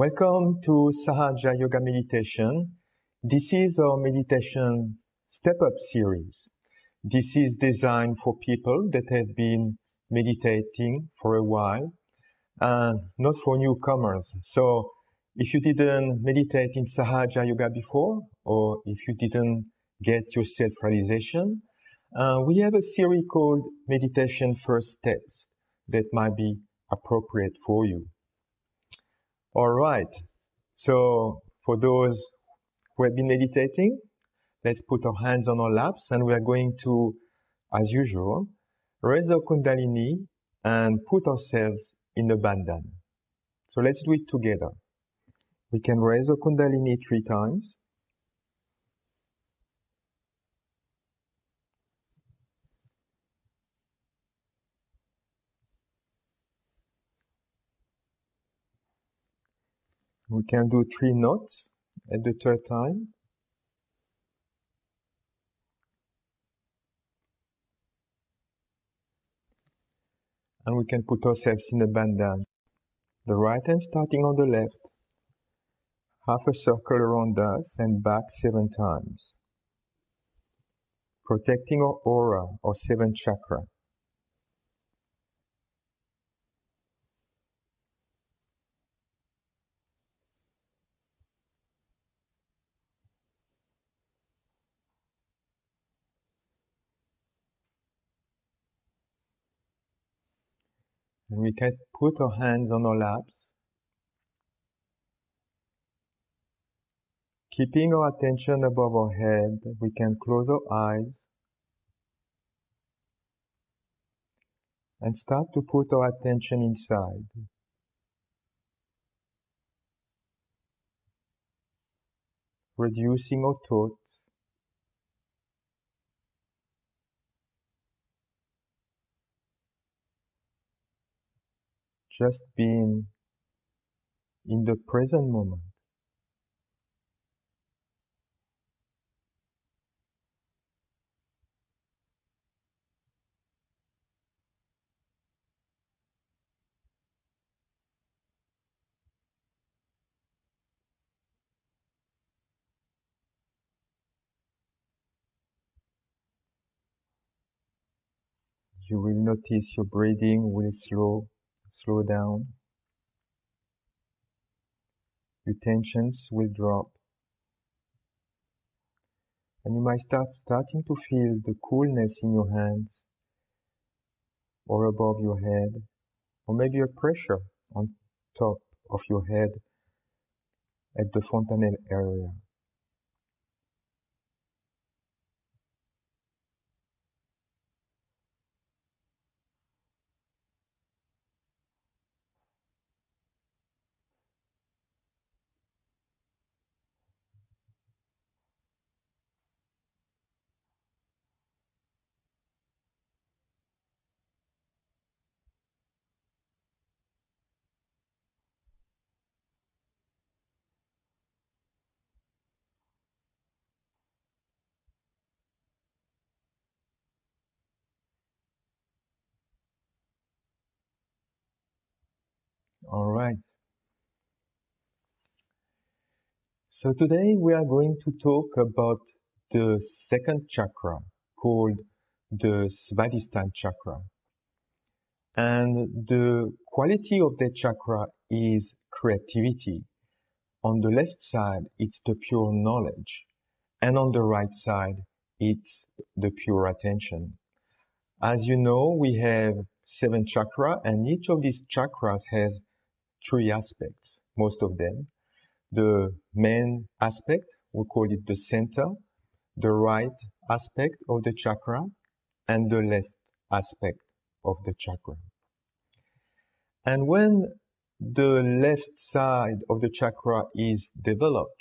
Welcome to Sahaja Yoga Meditation. This is our meditation step-up series. This is designed for people that have been meditating for a while and not for newcomers. So if you didn't meditate in Sahaja Yoga before, or if you didn't get your self-realization, we have a series called Meditation First Steps that might be appropriate for you. All right, so for those who have been meditating, let's put our hands on our laps and we are going to, as usual, raise our Kundalini and put ourselves in a bandhan. So let's do it together. We can raise our Kundalini 3 times. We can do 3 knots at the 3rd time. And we can put ourselves in a bandhan. The right hand starting on the left, half a circle around us and back 7 times. Protecting our aura, our 7th chakra. And we can put our hands on our laps, keeping our attention above our head. We can close our eyes and start to put our attention inside. Reducing our thoughts. Just being in the present moment. You will notice your breathing will slow down. Your tensions will drop. And you might starting to feel the coolness in your hands or above your head, or maybe a pressure on top of your head at the fontanelle area. All right. So today we are going to talk about the 2nd chakra called the Swadistan Chakra. And the quality of that chakra is creativity. On the left side, it's the pure knowledge. And on the right side, it's the pure attention. As you know, we have 7 chakras, and each of these chakras has 3 aspects, most of them. The main aspect, we call it the center, the right aspect of the chakra, and the left aspect of the chakra. And when the left side of the chakra is developed,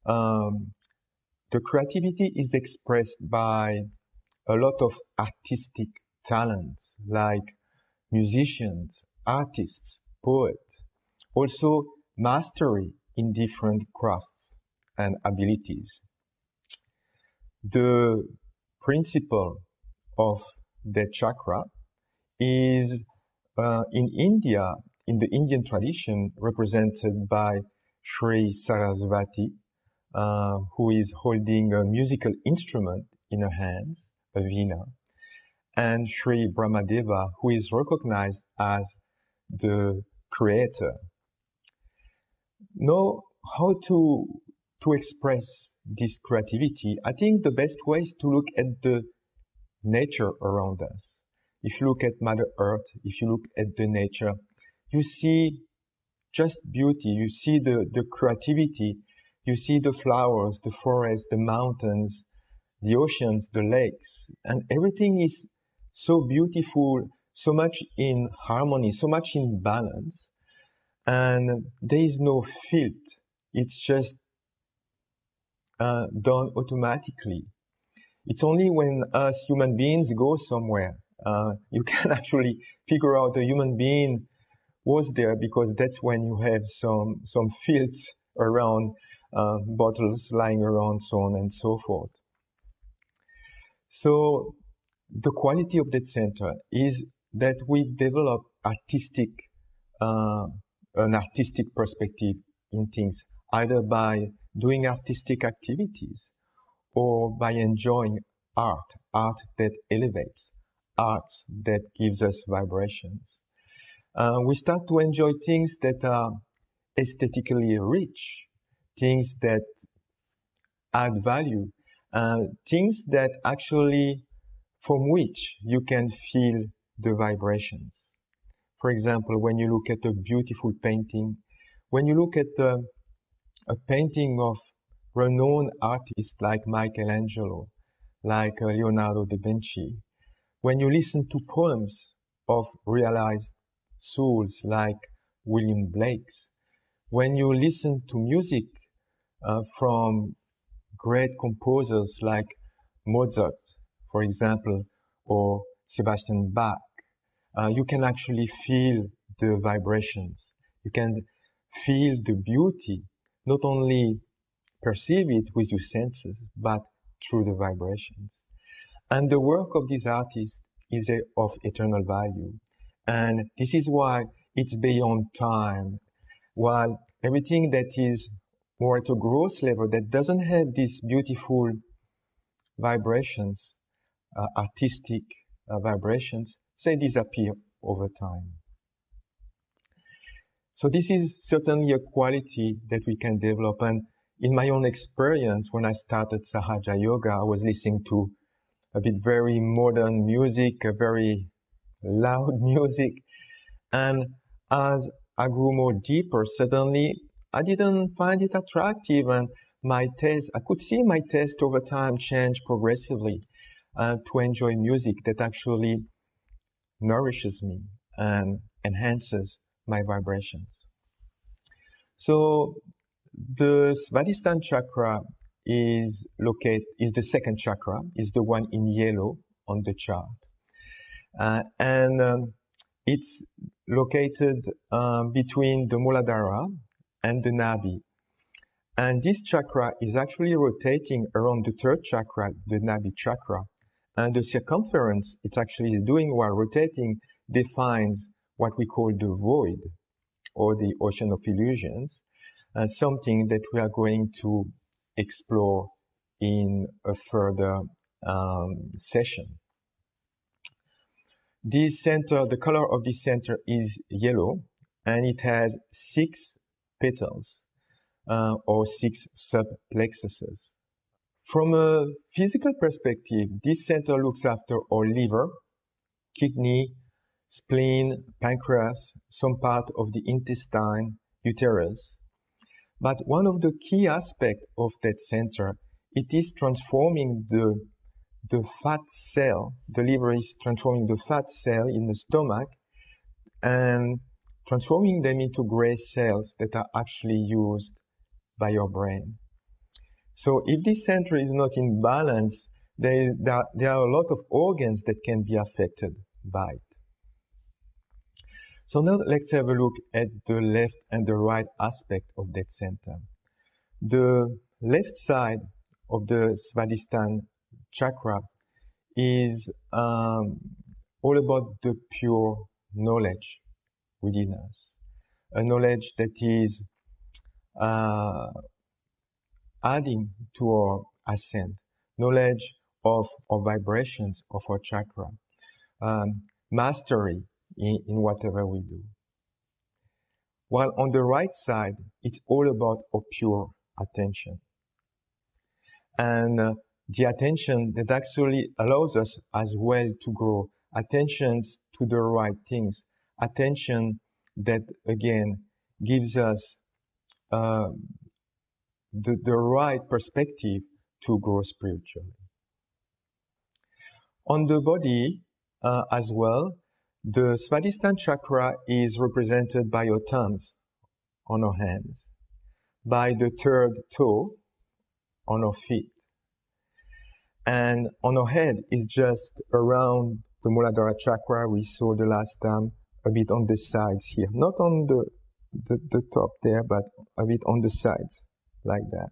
the creativity is expressed by a lot of artistic talents, like musicians, artists, poets, also mastery in different crafts and abilities. The principle of the chakra is in India, in the Indian tradition, represented by Shri Saraswati, who is holding a musical instrument in her hands, a veena, and Shri Brahmadeva, who is recognized as the creator. Now, how to express this creativity? I think the best way is to look at the nature around us. If you look at Mother Earth, if you look at the nature, you see just beauty, you see the creativity, you see the flowers, the forests, the mountains, the oceans, the lakes, and everything is so beautiful, so much in harmony, so much in balance, and there is no filth. It's just done automatically. It's only when us human beings go somewhere, you can actually figure out a human being was there, because that's when you have some filth around, bottles lying around, so on and so forth. So the quality of that center is that we develop an artistic perspective in things, either by doing artistic activities or by enjoying art that elevates, art that gives us vibrations. We start to enjoy things that are aesthetically rich, things that add value, things that actually, from which you can feel the vibrations. For example, when you look at a beautiful painting, when you look at a painting of renowned artists like Michelangelo, like Leonardo da Vinci, when you listen to poems of realized souls like William Blake's, when you listen to music from great composers like Mozart, for example, or Sebastian Bach, you can actually feel the vibrations. You can feel the beauty, not only perceive it with your senses, but through the vibrations. And the work of these artists is of eternal value. And this is why it's beyond time. While everything that is more at a gross level, that doesn't have these beautiful vibrations, artistic vibrations, they disappear over time. So this is certainly a quality that we can develop. And in my own experience, when I started Sahaja Yoga, I was listening to a bit very modern music, a very loud music. And as I grew more deeper, suddenly I didn't find it attractive, and my taste, I could see my taste over time change progressively to enjoy music that actually nourishes me and enhances my vibrations. So the Swadistan Chakra is the second chakra, is the one in yellow on the chart. It's located between the Muladhara and the Nabi. And this chakra is actually rotating around the third chakra, the Nabi chakra. And the circumference it's actually doing while rotating defines what we call the void, or the ocean of illusions, something that we are going to explore in a further session. This center, the color of this center is yellow, and it has 6 petals, or 6 subplexuses. From a physical perspective, this center looks after our liver, kidney, spleen, pancreas, some part of the intestine, uterus. But one of the key aspects of that center, it is transforming the fat cell. The liver is transforming the fat cell in the stomach and transforming them into gray cells that are actually used by your brain. So if this center is not in balance, there are a lot of organs that can be affected by it. So now let's have a look at the left and the right aspect of that center. The left side of the Swadistan Chakra is all about the pure knowledge within us. a knowledge that is adding to our ascent, knowledge of our vibrations, of our chakra, mastery in whatever we do. While on the right side, it's all about our pure attention. And the attention that actually allows us as well to grow, attentions to the right things, attention that again gives us the right perspective to grow spiritually. On the body as well, the Swadistan Chakra is represented by our thumbs on our hands, by the third toe on our feet. And on our head is just around the Muladhara Chakra we saw the last time, a bit on the sides here. Not on the top there, but a bit on the sides, like that.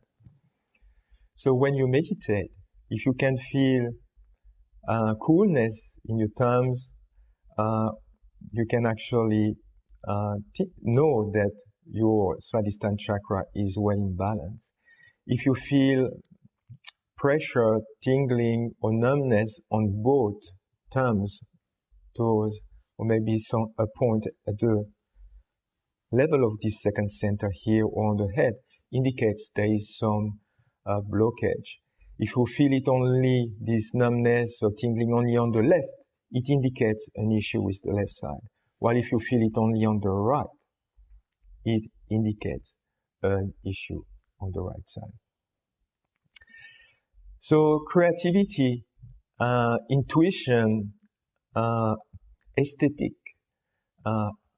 So when you meditate, if you can feel coolness in your thumbs, you can actually know that your Swadhisthana Chakra is well in balance. If you feel pressure, tingling, or numbness on both thumbs, toes, or maybe a point at the level of this second center here or on the head, indicates there is some blockage. If you feel it only, this numbness or tingling only on the left, it indicates an issue with the left side. While if you feel it only on the right, it indicates an issue on the right side. So creativity, intuition, aesthetic,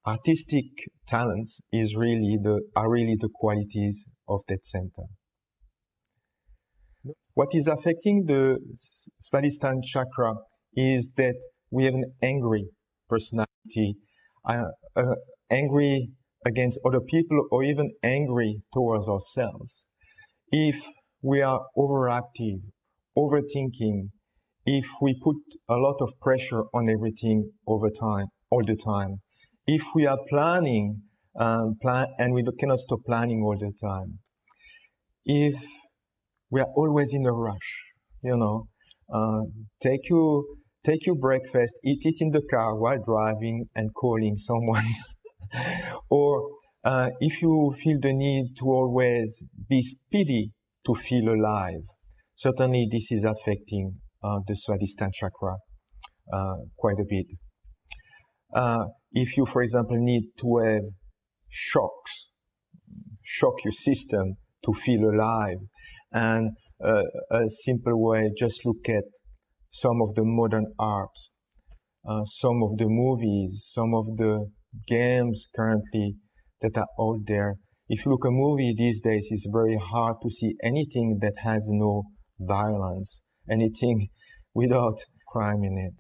artistic talents are really the qualities of that center. What is affecting the Swadhisthana Chakra is that we have an angry personality, angry against other people or even angry towards ourselves. If we are overactive, overthinking, if we put a lot of pressure on everything all the time, if we are planning and we cannot stop planning all the time, if we are always in a rush, take your breakfast, eat it in the car while driving and calling someone, or if you feel the need to always be speedy to feel alive, certainly this is affecting the Swadhisthana Chakra quite a bit. If you, for example, need to have shock your system to feel alive, and a simple way, just look at some of the modern art, some of the movies, some of the games currently that are out there. If you look at a movie these days, it's very hard to see anything that has no violence, anything without crime in it.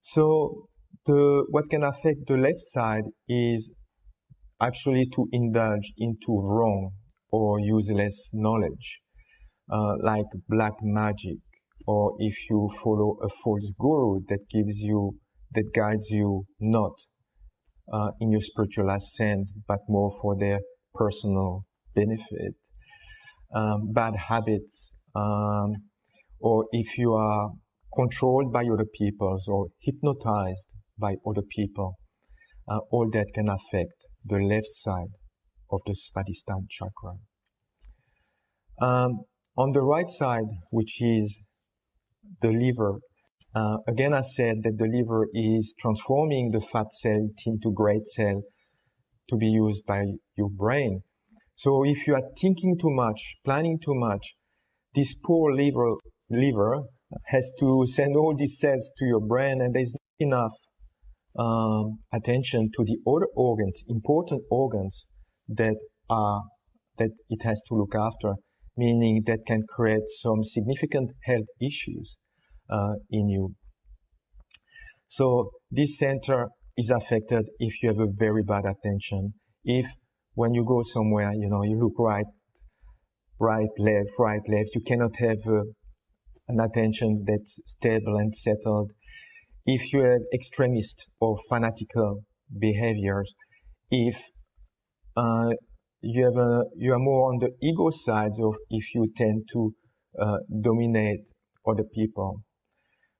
So what can affect the left side is actually to indulge into wrong or useless knowledge, like black magic, or if you follow a false guru that guides you not in your spiritual ascent, but more for their personal benefit, bad habits, or if you are controlled by other people or hypnotized by other people, all that can affect the left side of the Swadhisthana Chakra. On the right side, which is the liver, again I said that the liver is transforming the fat cell into great cell to be used by your brain. So if you are thinking too much, planning too much, this poor liver has to send all these cells to your brain, and there's not enough attention to the other organs, important organs that it has to look after, meaning that can create some significant health issues in you. So this center is affected if you have a very bad attention. If when you go somewhere, you look right, left, you cannot have an attention that's stable and settled. If you have extremist or fanatical behaviors, if you are more on the ego side, or if you tend to dominate other people.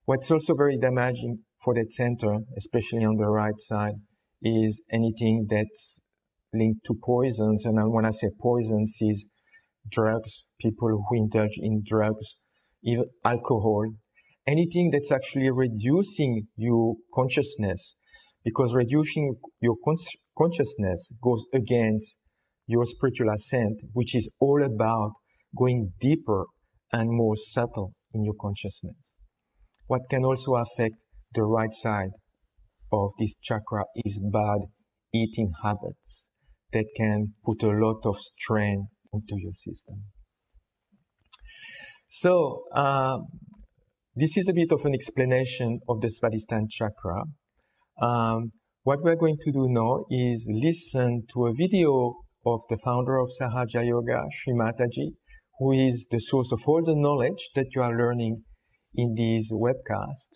What's also very damaging for that center, especially on the right side, is anything that's linked to poisons. And when I say poisons, is drugs, people who indulge in drugs, even alcohol, anything that's actually reducing your consciousness, because reducing your consciousness goes against your spiritual ascent, which is all about going deeper and more subtle in your consciousness. What can also affect the right side of this chakra is bad eating habits that can put a lot of strain into your system. So, this is a bit of an explanation of the Swadistan Chakra. What we're going to do now is listen to a video of the founder of Sahaja Yoga, Shri Mataji, who is the source of all the knowledge that you are learning in this webcast,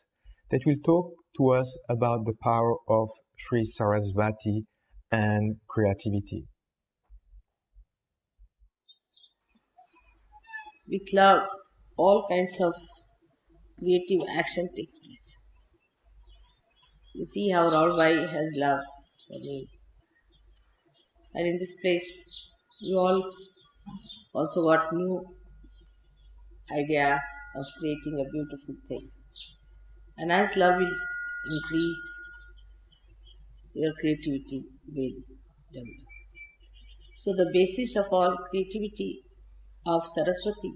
that will talk to us about the power of Shri Sarasvati and creativity. With love, all kinds of creative action takes place. You see how Raulbai has love for me. And in this place, you all also got new ideas of creating a beautiful thing. And as love will increase, your creativity will develop. So the basis of all creativity of Saraswati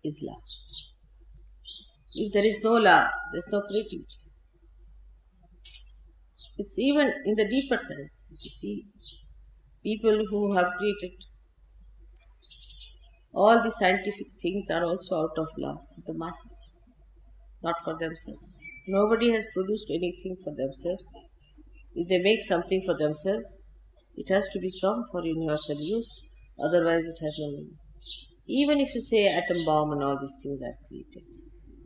is love. If there is no love, there is no creativity. It's even in the deeper sense. You see, people who have created all the scientific things are also out of love for the masses, not for themselves. Nobody has produced anything for themselves. If they make something for themselves, it has to become for universal use, otherwise it has no meaning. Even if you say atom bomb and all these things are created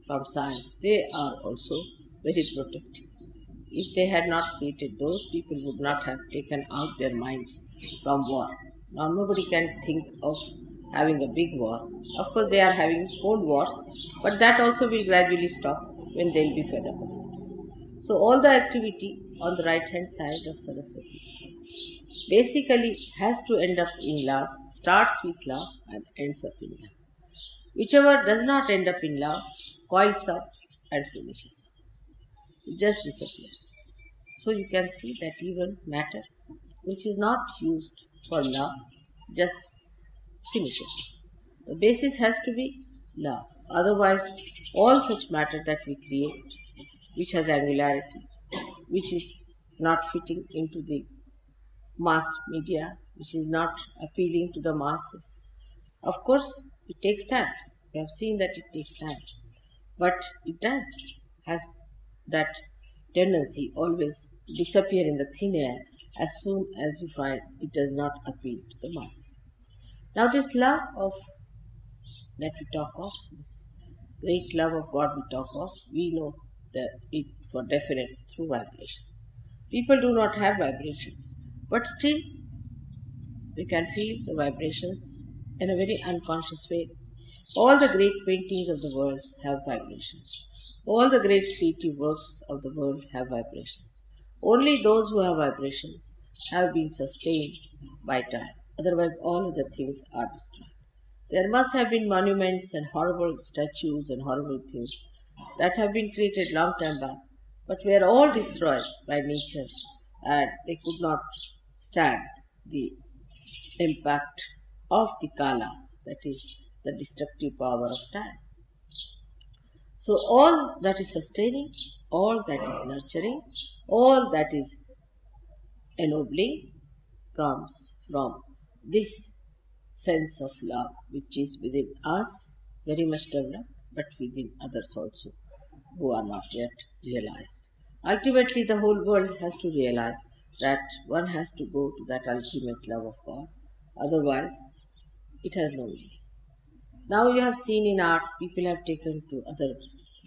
from science, they are also very protective. If they had not created those, people would not have taken out their minds from war. Now nobody can think of having a big war. Of course they are having cold wars, but that also will gradually stop when they will be fed up of it. So all the activity on the right hand side of Saraswati basically has to end up in love, starts with love and ends up in love. Whichever does not end up in love, coils up and finishes. It just disappears. So you can see that even matter which is not used for love just finishes. The basis has to be love. Otherwise, all such matter that we create, which has angularity, which is not fitting into the mass media, which is not appealing to the masses. Of course, it takes time. We have seen that it takes time. But it does has that tendency always disappear in the thin air as soon as you find it does not appeal to the masses. Now this love of that we talk of, this great love of God we talk of, we know that it for definite through vibrations. People do not have vibrations, but still we can feel the vibrations in a very unconscious way. All the great paintings of the world have vibrations. All the great creative works of the world have vibrations. Only those who have vibrations have been sustained by time. Otherwise, all other things are destroyed. There must have been monuments and horrible statues and horrible things that have been created long time back, but were all destroyed by nature, and they could not stand the impact of the Kala, that is the destructive power of time. So all that is sustaining, all that is nurturing, all that is ennobling comes from this sense of love which is within us, very much developed, but within others also who are not yet realized. Ultimately, the whole world has to realize that one has to go to that ultimate love of God. Otherwise, it has no meaning. Now you have seen in art, people have taken to other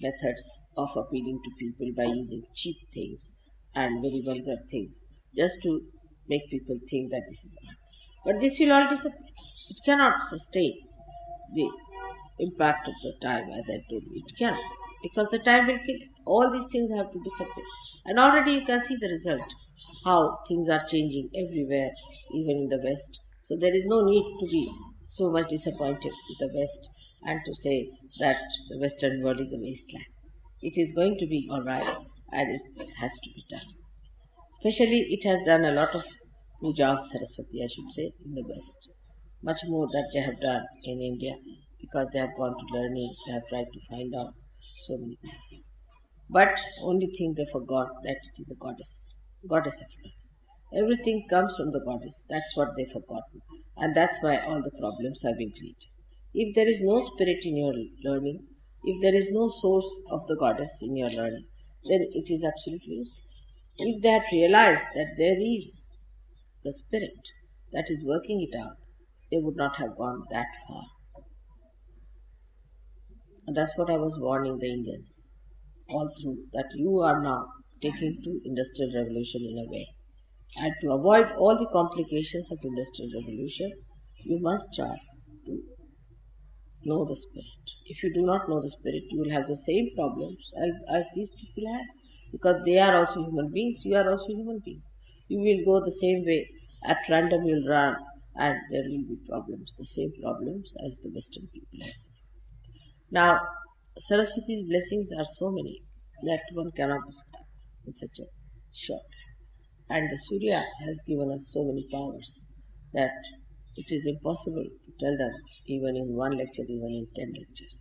methods of appealing to people by using cheap things and very vulgar things, just to make people think that this is art. But this will all disappear. It cannot sustain the impact of the time, as I told you. It cannot, because the time will kill it. All these things have to disappear. And already you can see the result, how things are changing everywhere, even in the West. So there is no need to be so much disappointed with the West and to say that the Western world is a wasteland. It is going to be all right, and it has to be done. Especially it has done a lot of puja of Saraswati, I should say, in the West. Much more that they have done in India, because they have gone to learning, they have tried to find out so many things. But only thing they forgot that it is a goddess of learning. Everything comes from the goddess. That's what they forgot. And that's why all the problems have been created. If there is no spirit in your learning, if there is no source of the goddess in your learning, then it is absolutely useless. If they had realized that there is the spirit that is working it out, they would not have gone that far. And that's what I was warning the Indians all through, that you are now taking to industrial revolution in a way. And to avoid all the complications of industrial revolution, you must try to know the spirit. If you do not know the spirit, you will have the same problems as these people have, because they are also human beings, you are also human beings. You will go the same way, at random you will run, and there will be problems, the same problems as the Western people have suffered. Now, Saraswati's blessings are so many that one cannot describe in such a short time. And the Surya has given us so many powers that it is impossible to tell them even in one lecture, even in 10 lectures.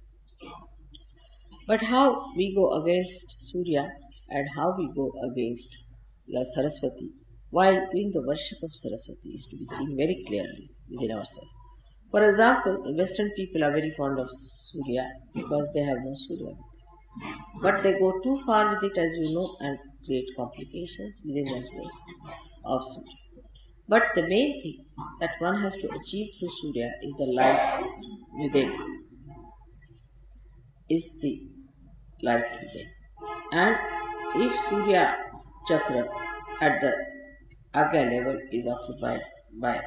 But how we go against Surya and how we go against the Saraswati while doing the worship of Saraswati is to be seen very clearly within ourselves. For example, the Western people are very fond of Surya because they have no Surya. But they go too far with it, as you know, and create complications within themselves of Surya. But the main thing that one has to achieve through Surya is the light within. And if Surya Chakra at the Agya level is occupied by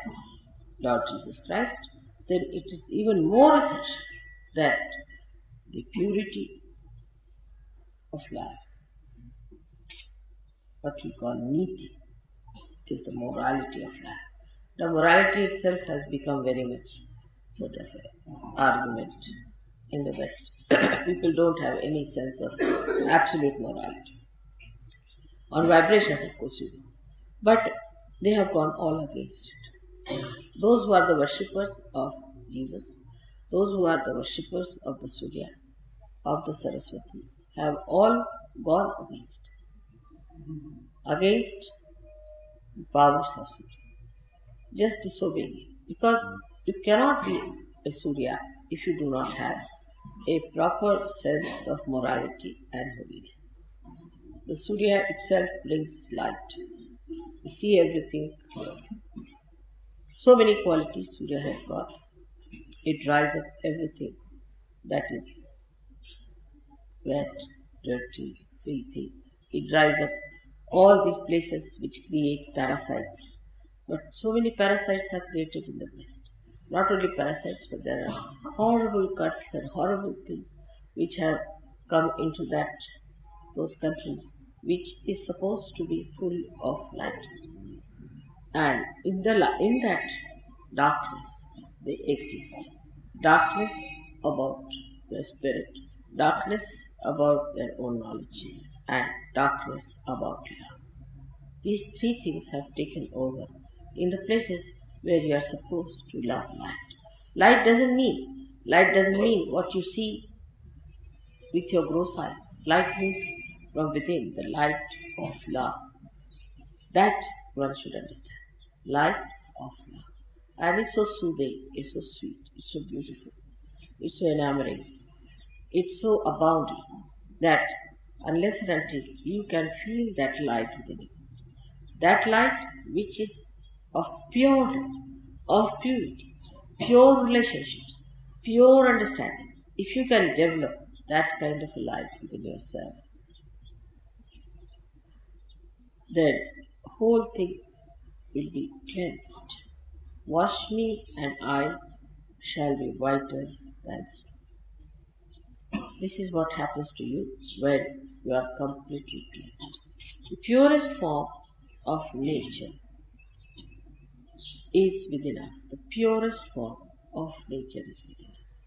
Lord Jesus Christ, then it is even more essential that the purity of life, what we call niti, is the morality of life. The morality itself has become very much sort of an argument in the West. People don't have any sense of absolute morality. On vibrations, of course, you know. But they have gone all against it. Those who are the worshippers of Jesus, those who are the worshippers of the Surya, of the Saraswati, have all gone against the powers of Surya, just disobeying it. Because you cannot be a Surya if you do not have a proper sense of morality and holiness. The Surya itself brings light. You see everything. So many qualities Surya has got. It dries up everything that is wet, dirty, filthy. It dries up all these places which create parasites. But so many parasites are created in the West. Not only parasites, but there are horrible cuts and horrible things which have come into those countries, which is supposed to be full of light. And in that darkness, they exist. Darkness about their spirit, darkness about their own knowledge, and darkness about love. These three things have taken over in the places where you are supposed to love light. Light doesn't mean what you see with your gross eyes. Light means from within, the light of love. That one should understand. Light of love. And it's so soothing, it's so sweet, it's so beautiful, it's so enamoring, it's so abounding that unless and until you can feel that light within you, that light which is of pure love, of purity, pure relationships, pure understanding, if you can develop that kind of a light within yourself, then whole thing will be cleansed. Wash me and I shall be whiter than snow. This is what happens to you when you are completely cleansed. The purest form of nature is within us. The purest form of nature is within us.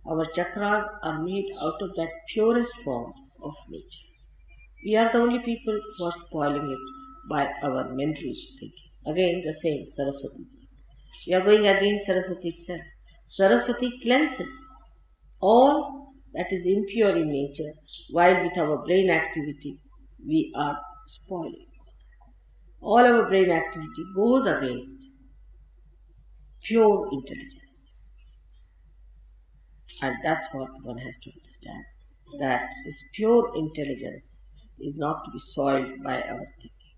Our chakras are made out of that purest form of nature. We are the only people who are spoiling it by our mental thinking. Again, the same Saraswati. We are going against Saraswati itself. Saraswati cleanses all that is impure in nature, while with our brain activity we are spoiling. All our brain activity goes against pure intelligence. And that's what one has to understand, that this pure intelligence is not to be soiled by our thinking.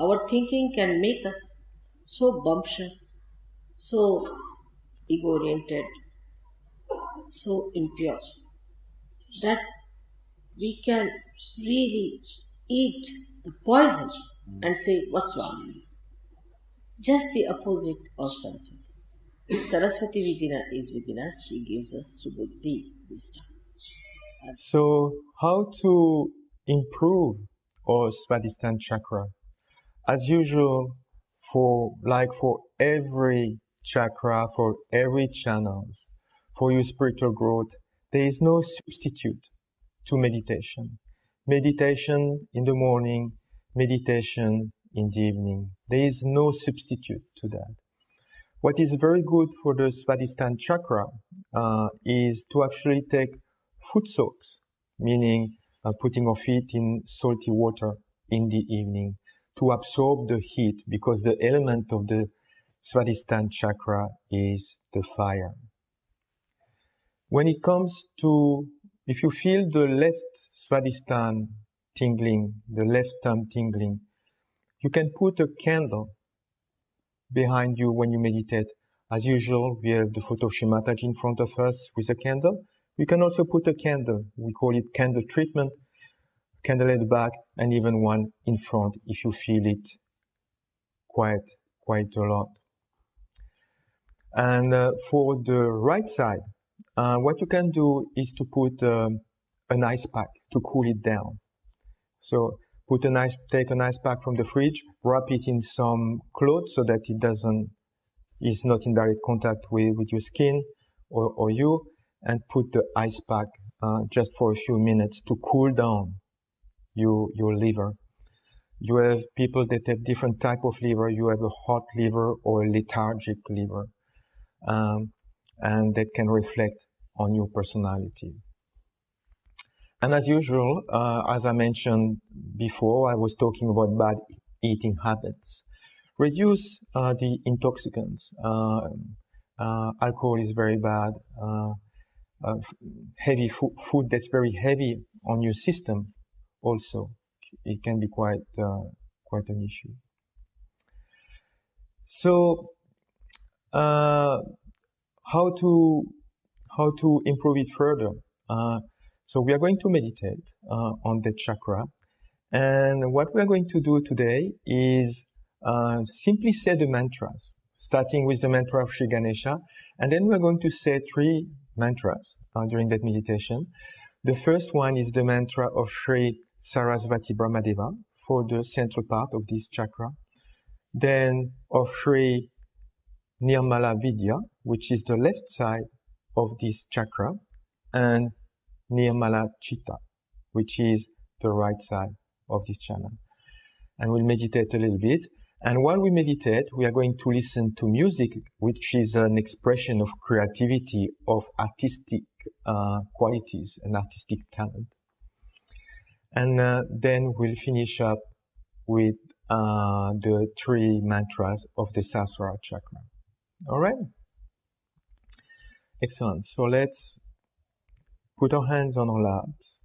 Our thinking can make us so bumptious, so ego-oriented, so impure, that we can really eat the poison and say, what's wrong? Just the opposite of Saraswati. If Saraswati is within us, she gives us Subuddhi, wisdom. So, how to improve our Swadhisthana Chakra? As usual, for every chakra, for every channels, for your spiritual growth, there is no substitute to meditation. Meditation in the morning, meditation in the evening. There is no substitute to that. What is very good for the Swadhisthana Chakra is to actually take foot soaks, meaning putting our feet in salty water in the evening to absorb the heat, because the element of the Swadhisthana Chakra is the fire. When it comes to, if you feel the left Swadhisthana tingling, the left thumb tingling, you can put a candle behind you when you meditate. As usual, we have the photo of Shri Mataji in front of us with a candle. We can also put a candle. We call it candle treatment. Candle at the back and even one in front if you feel it quite a lot. And for the right side, what you can do is to put an ice pack to cool it down. So take an ice pack from the fridge, wrap it in some cloth so that it's not in direct contact with your skin or you, and put the ice pack just for a few minutes to cool down your liver. You have people that have different type of liver. You have a hot liver or a lethargic liver, and that can reflect on your personality. And as usual, as I mentioned before, I was talking about bad eating habits. Reduce the intoxicants. Alcohol is very bad. Heavy food that's very heavy on your system also, it can be quite an issue. So, how to improve it further? So we are going to meditate on the chakra, and what we are going to do today is simply say the mantras, starting with the mantra of Shri Ganesha, and then we are going to say 3 mantras during that meditation. The first one is the mantra of Shri Sarasvati Brahmadeva for the central part of this chakra. Then of Shri Nirmala Vidya, which is the left side of this chakra, and Nirmala Chitta, which is the right side of this channel. And we'll meditate a little bit. And while we meditate, we are going to listen to music, which is an expression of creativity, of artistic qualities and artistic talent. And then we'll finish up with the 3 mantras of the Sasuarara chakra. All right? Excellent. So let's put our hands on our laps.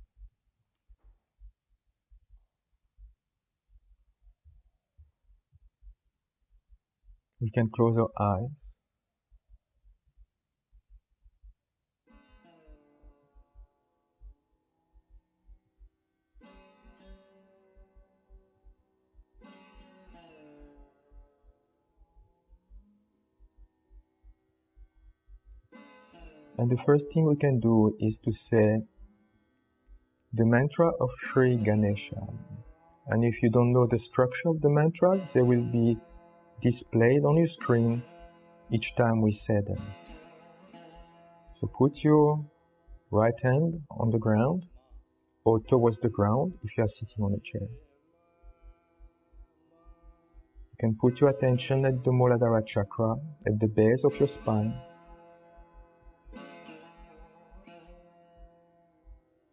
We can close our eyes. And the first thing we can do is to say the mantra of Shri Ganesha. And if you don't know the structure of the mantras, they will be displayed on your screen each time we say them. So put your right hand on the ground or towards the ground if you are sitting on a chair. You can put your attention at the Muladhara chakra, at the base of your spine.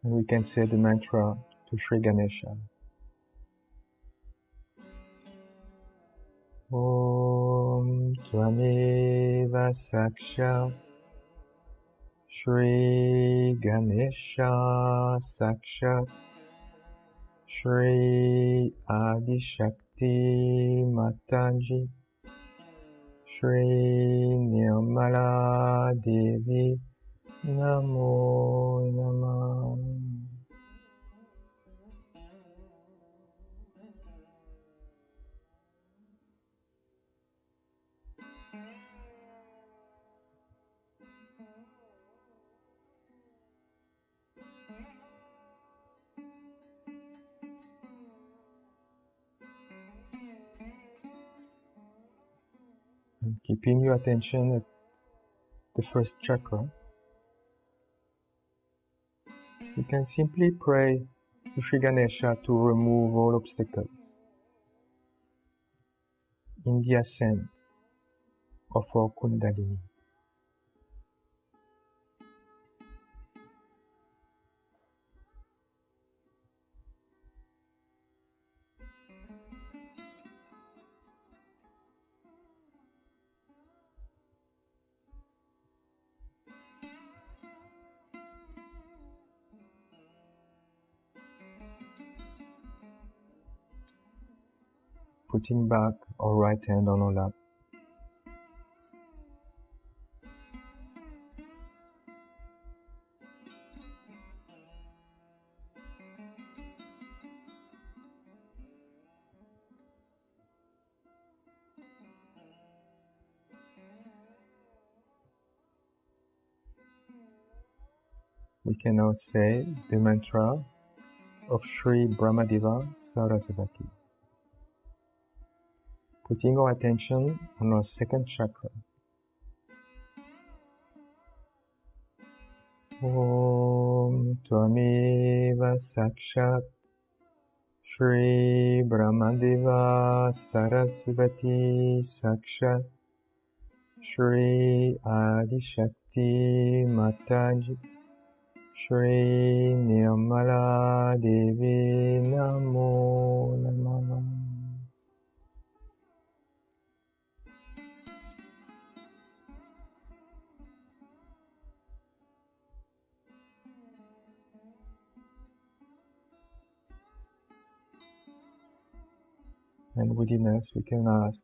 And we can say the mantra to Shri Ganesha. Om Tvameva Sakshat Shri Ganesha Sakshat Shri Adi Shakti Mataji Shri Nirmala Devi Namo Namah. And keeping your attention at the first chakra, you can simply pray to Shri Ganesha to remove all obstacles in the ascent of our Kundalini. Putting back our right hand on our lap. We can now say the mantra of Shri Brahmadeva Sarasvati. Putting our attention on our second chakra. Om Tvameva Sakshat Shri Brahmadeva Sarasvati Sakshat Shri Adi Shakti Mataji Shri Nirmala Devi Namo Namah. And within us, we can ask,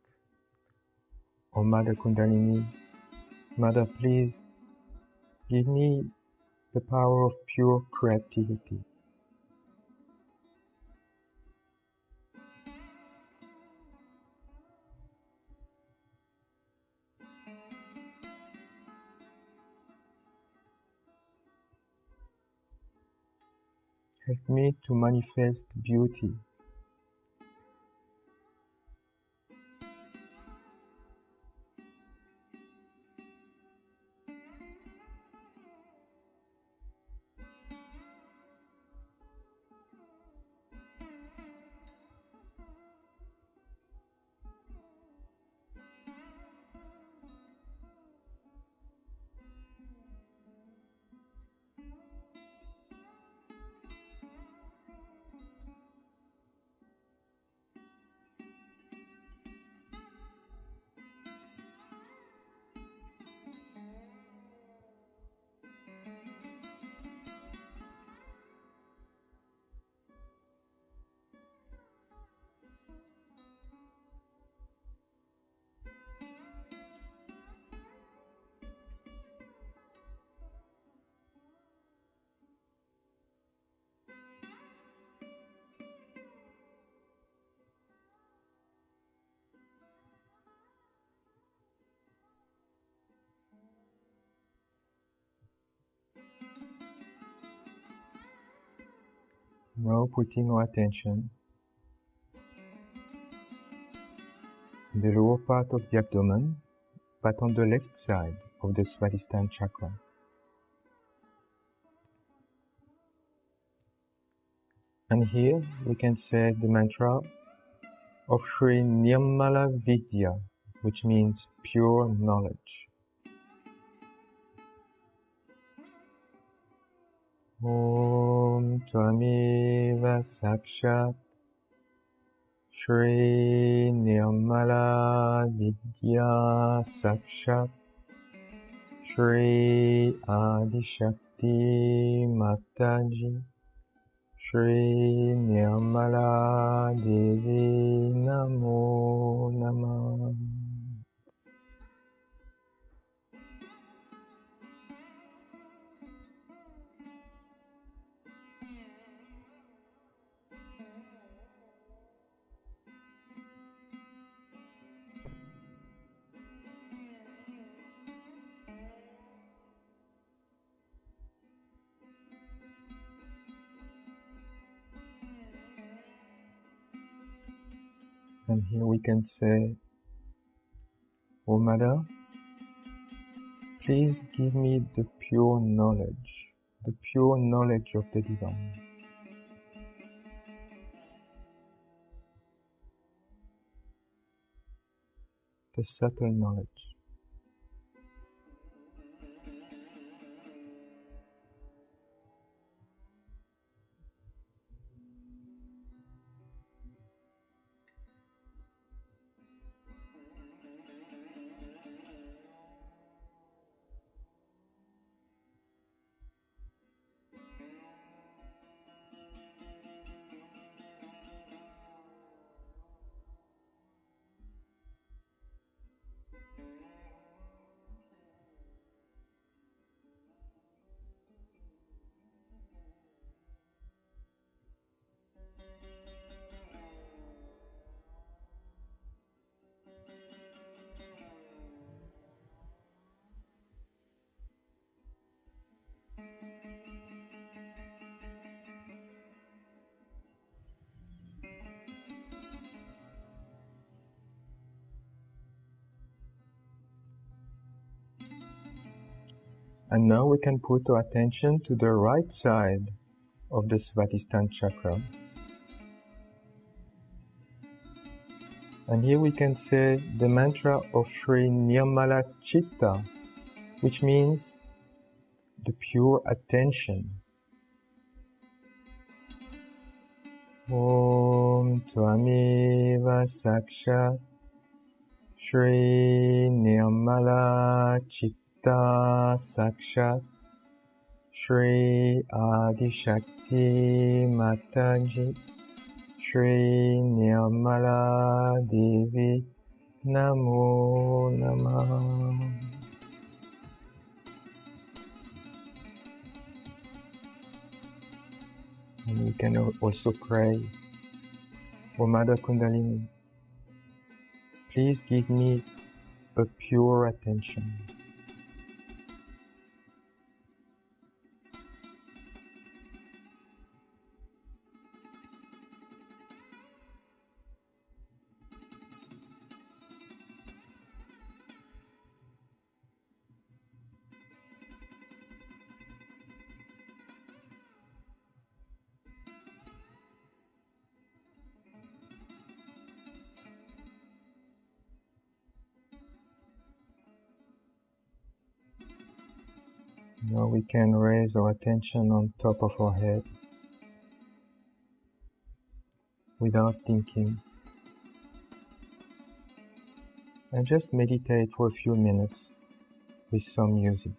O Mother Kundalini, Mother, please give me the power of pure creativity. Help me to manifest beauty. Now putting our attention in the lower part of the abdomen, but on the left side of the Swadistan Chakra. And here we can say the mantra of Shri Nirmala Vidya, which means pure knowledge. Om Tvamiva Sakshat Shri Nirmala Vidya Sakshat Shri Adi Shakti Mataji Shri Nirmala Devi Namo Namah. And here we can say, O Mother, please give me the pure knowledge of the Divine. The subtle knowledge. And now we can put our attention to the right side of the Swadistan Chakra. And here we can say the mantra of Shri Nirmala Chitta, which means the pure attention. Om Tvamiva Sakshat Shri Nirmala Chitta Sakshat Shri Adi Shakti Mataji Shri Nirmala Devi Namo Namah. And we can also pray, O Mother Kundalini, please give me a pure attention. Now we can raise our attention on top of our head without thinking, and just meditate for a few minutes with some music.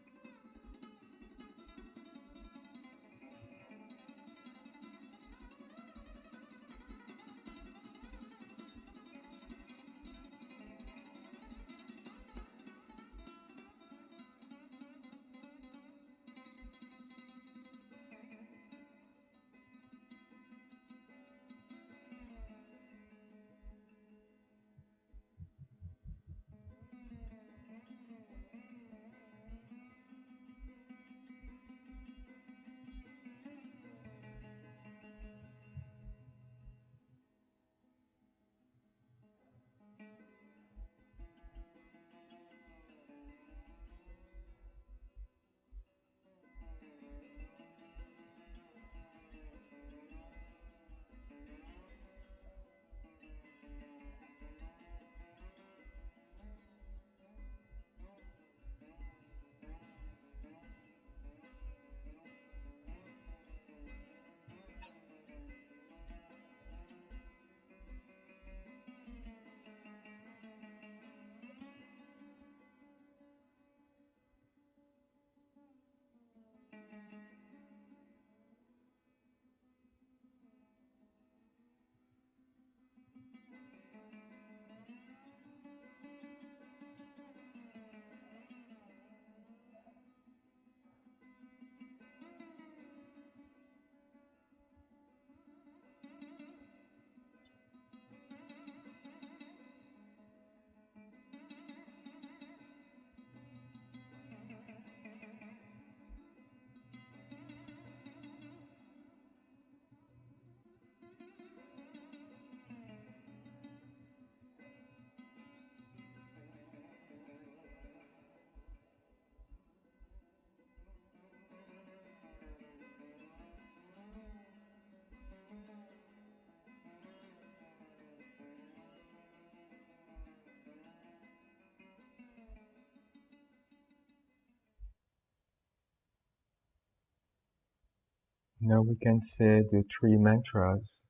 Now we can say the 3 mantras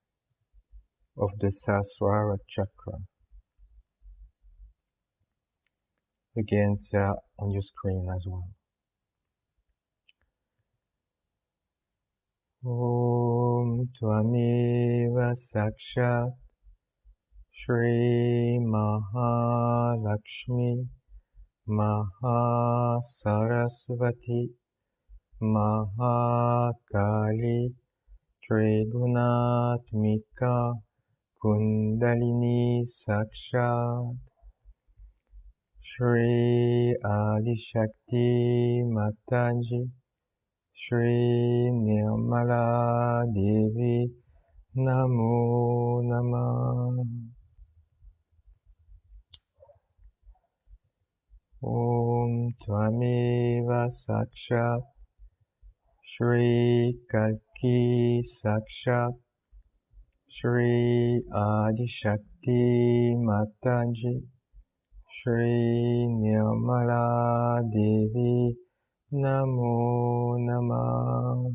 of the Sasuarara Chakra. Again, they are on your screen as well. Om Tvameva Sakshat Shri Mahalakshmi Mahasarasvati Mahakali Trigunatmika Kundalini Sakshat Shri Adishakti Mataji Shri Nirmala Devi Namo Namah. Om Tvameva Sakshat Shri Kalki Sakshat Shri Adishakti Mataji Shri Nirmala Devi Namo Namah.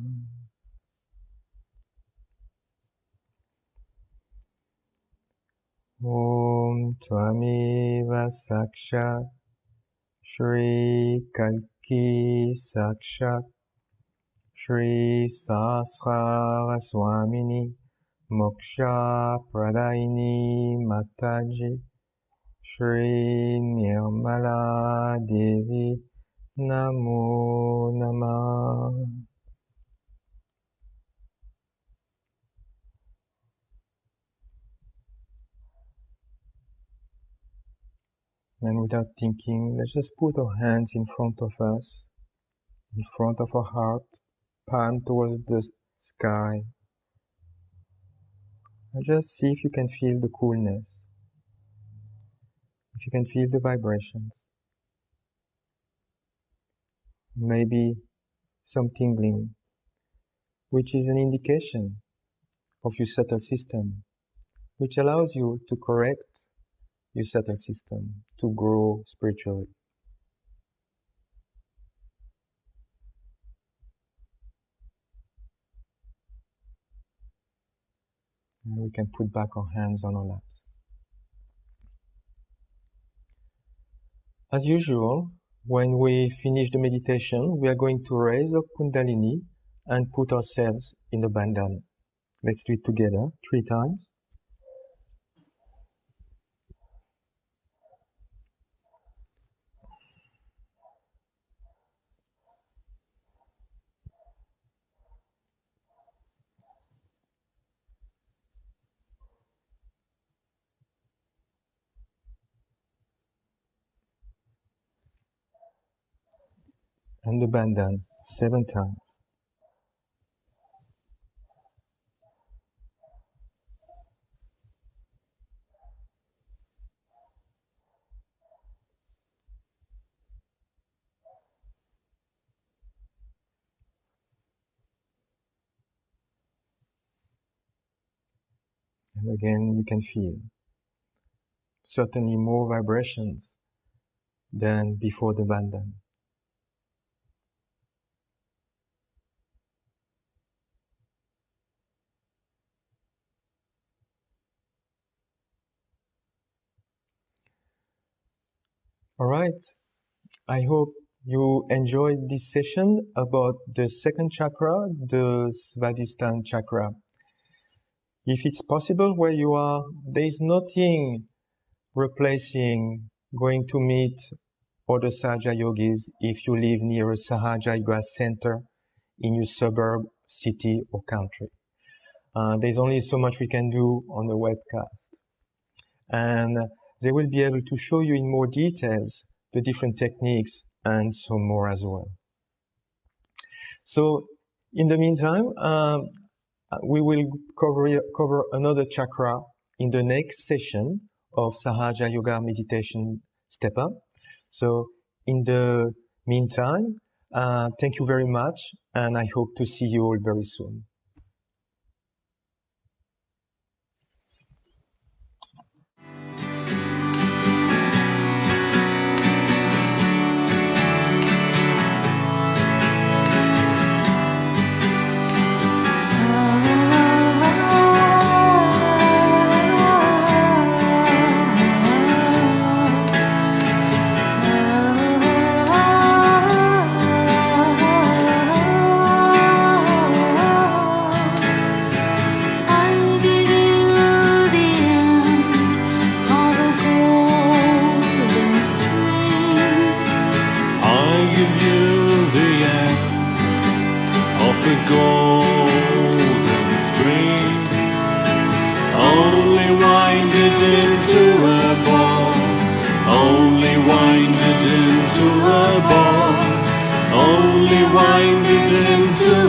Om Tvameva Sakshat Shri Kalki Sakshat Shri Sahasrara Swamini Moksha Pradayini Mataji Shri Nirmala Devi Namo Namah. And without thinking, let's just put our hands in front of us, in front of our heart, palm towards the sky. And just see if you can feel the coolness, if you can feel the vibrations. Maybe some tingling, which is an indication of your subtle system, which allows you to correct your subtle system, to grow spiritually. And we can put back our hands on our laps. As usual, when we finish the meditation, we are going to raise our Kundalini and put ourselves in the bandhana. Let's do it together 3 times. And the bandhana 7 times. And again, you can feel certainly more vibrations than before the bandhana. All right, I hope you enjoyed this session about the second chakra, the Swadistan Chakra. If it's possible where you are, there is nothing replacing going to meet other Sahaja yogis if you live near a Sahaja Yoga center in your suburb, city or country. There's only so much we can do on the webcast. And they will be able to show you in more details the different techniques and some more as well. So in the meantime, we will cover another chakra in the next session of Sahaja Yoga Meditation Step Up. So in the meantime, thank you very much, and I hope to see you all very soon. a golden string, only wind it into a ball, only wind it into a ball, only wind it into